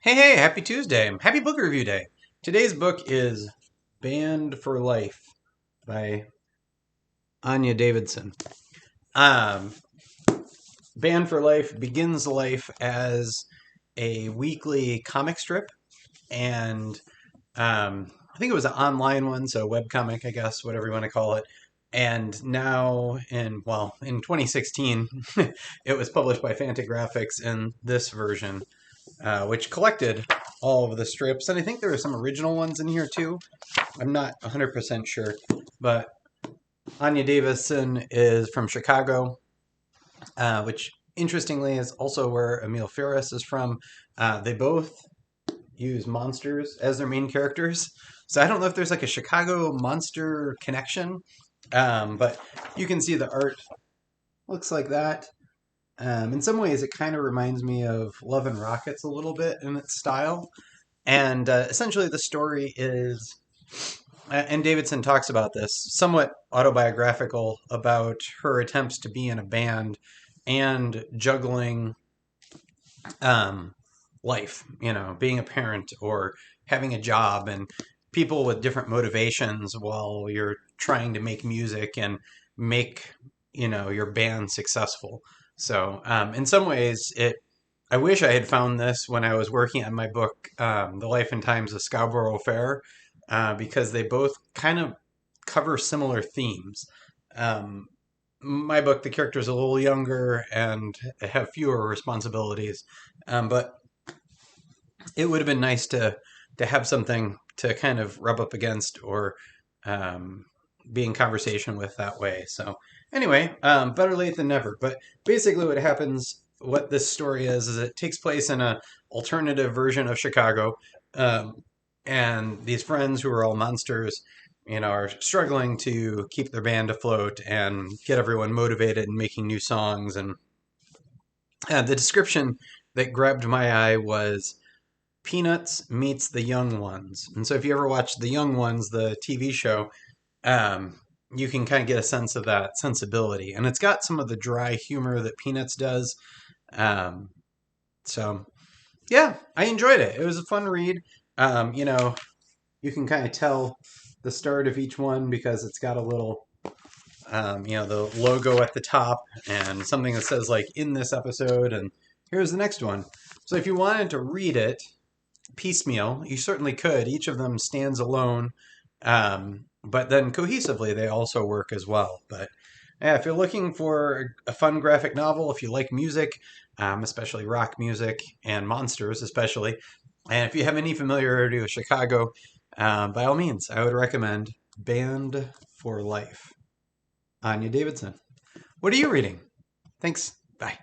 Hey, happy Tuesday. Happy book review day. Today's book is Banned for Life by Anya Davidson. Um, Banned for Life begins life as a weekly comic strip, and I think it was an online one, so webcomic, I guess, whatever you want to call it. And now in 2016, it was published by Fantagraphics in this version, which collected all of the strips. And I think there were some original ones in here too. I'm not 100% sure. But Anya Davidson is from Chicago, which interestingly is also where Emil Ferris is from. They both use monsters as their main characters. So I don't know if there's like a Chicago monster connection, but you can see the art looks like that. In some ways, it kind of reminds me of Love and Rockets a little bit in its style. And essentially, the story is, and Davidson talks about this, somewhat autobiographical about her attempts to be in a band and juggling um, life, being a parent or having a job, and people with different motivations while you're trying to make music and make, your band successful. So, in some ways, I wish I had found this when I was working on my book, The Life and Times of Scarborough Fair, because they both kind of cover similar themes. Um, my book, the character's a little younger and have fewer responsibilities, but it would have been nice to have something to kind of rub up against or um, be in conversation with that way. So anyway, better late than never. But basically, what this story is it takes place in a alternative version of Chicago, and these friends who are all monsters, are struggling to keep their band afloat and get everyone motivated and making new songs. And the description that grabbed my eye was Peanuts meets the Young Ones. And so if you ever watch The Young Ones, the TV show, you can kind of get a sense of that sensibility. And it's got some of the dry humor that Peanuts does. Um, so, yeah, I enjoyed it. It was a fun read. You can kind of tell the start of each one because it's got a little, the logo at the top and something that says, like, in this episode, and here's the next one. So if you wanted to read it, piecemeal, you certainly could. Each of them stands alone, but then cohesively they also work as well. But yeah, if you're looking for a fun graphic novel, if you like music, especially rock music and monsters especially, and if you have any familiarity with Chicago, by all means, I would recommend Band for Life. Anya Davidson. What are you reading? Thanks. Bye.